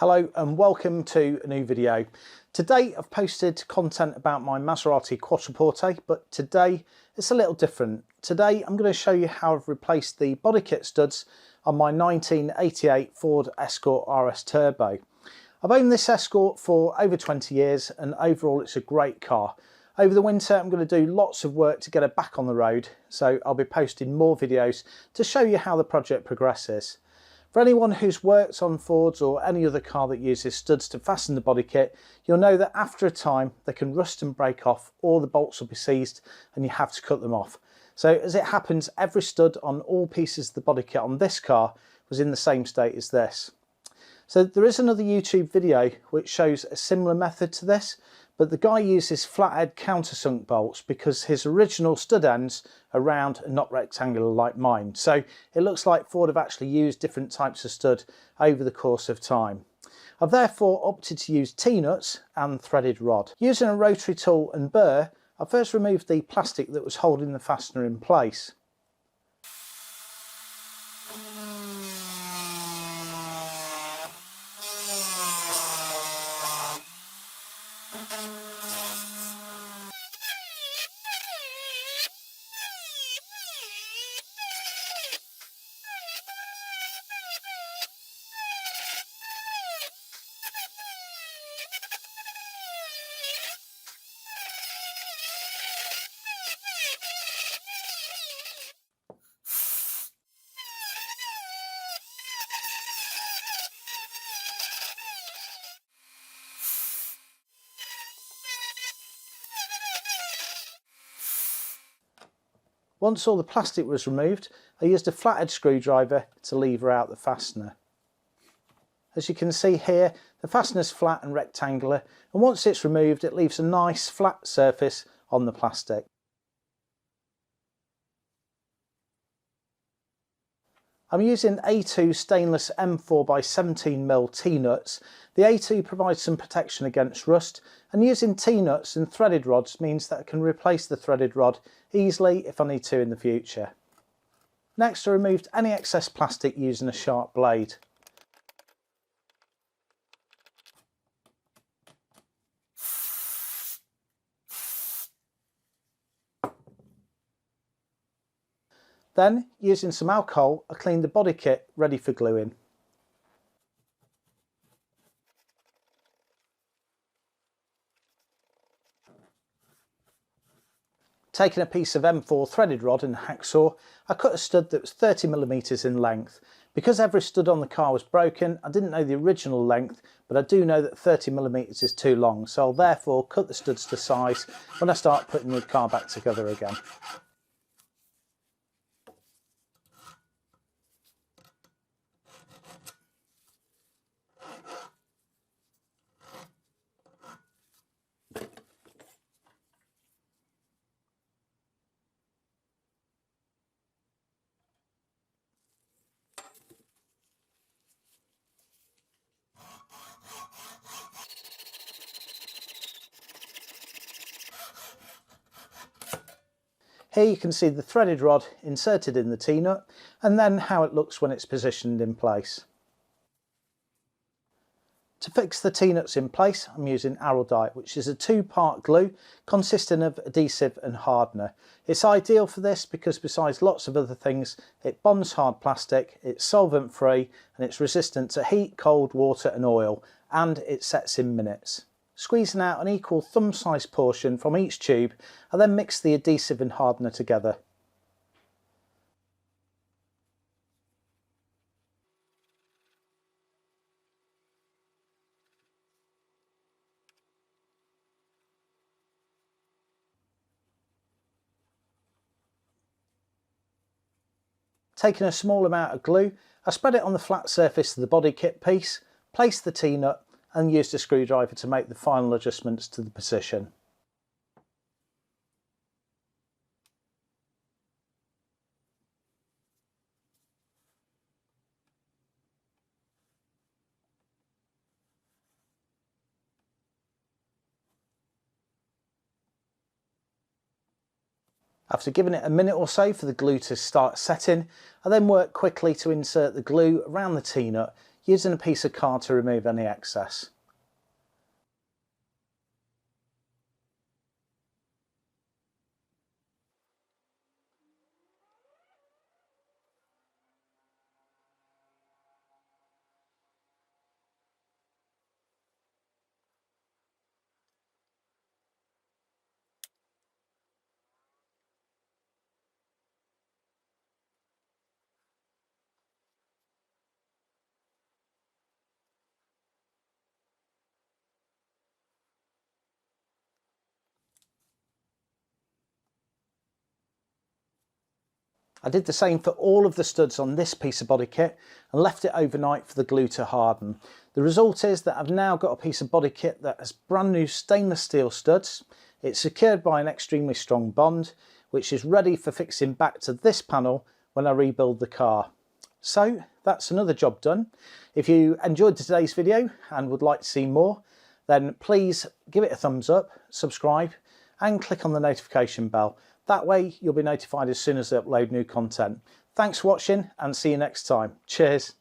Hello and welcome to a new video. Today I've posted content about my Maserati Quattroporte, but today it's a little different. Today I'm going to show you how I've replaced the body kit studs on my 1988 Ford Escort RS Turbo. I've owned this Escort for over 20 years and overall it's a great car. Over the winter I'm going to do lots of work to get it back on the road, so I'll be posting more videos to show you how the project progresses. For anyone who's worked on Fords or any other car that uses studs to fasten the body kit, you'll know that after a time they can rust and break off, or the bolts will be seized and you have to cut them off. So as it happens, every stud on all pieces of the body kit on this car was in the same state as this. So there is another YouTube video which shows a similar method to this, but the guy uses flathead countersunk bolts because his original stud ends are round and not rectangular like mine. So it looks like Ford have actually used different types of stud over the course of time. I've therefore opted to use T-nuts and threaded rod. Using a rotary tool and burr, I first removed the plastic that was holding the fastener in place. Once all the plastic was removed, I used a flathead screwdriver to lever out the fastener. As you can see here, the fastener is flat and rectangular, and once it's removed it leaves a nice flat surface on the plastic. I'm using A2 stainless M4x17mm T-nuts. The A2 provides some protection against rust, and using T-nuts and threaded rods means that I can replace the threaded rod easily if I need to in the future. Next, I removed any excess plastic using a sharp blade. Then, using some alcohol, I cleaned the body kit ready for gluing. Taking a piece of M4 threaded rod and a hacksaw, I cut a stud that was 30mm in length. Because every stud on the car was broken, I didn't know the original length, but I do know that 30mm is too long, so I'll therefore cut the studs to size when I start putting the car back together again. Here you can see the threaded rod inserted in the T-nut and then how it looks when it's positioned in place. To fix the T-nuts in place, I'm using Araldite, which is a two-part glue consisting of adhesive and hardener. It's ideal for this because besides lots of other things, it bonds hard plastic, it's solvent free and it's resistant to heat, cold, water and oil, and it sets in minutes. Squeezing out an equal thumb-sized portion from each tube, I then mix the adhesive and hardener together. Taking a small amount of glue, I spread it on the flat surface of the body kit piece, placed the T-nut and used a screwdriver to make the final adjustments to the position. After giving it a minute or so for the glue to start setting, I then work quickly to insert the glue around the T-nut using a piece of card to remove any excess. I did the same for all of the studs on this piece of body kit and left it overnight for the glue to harden. The result is that I've now got a piece of body kit that has brand new stainless steel studs. It's secured by an extremely strong bond, which is ready for fixing back to this panel when I rebuild the car. So that's another job done. If you enjoyed today's video and would like to see more, then please give it a thumbs up, subscribe and click on the notification bell. That way you'll be notified as soon as I upload new content. Thanks for watching and see you next time. Cheers.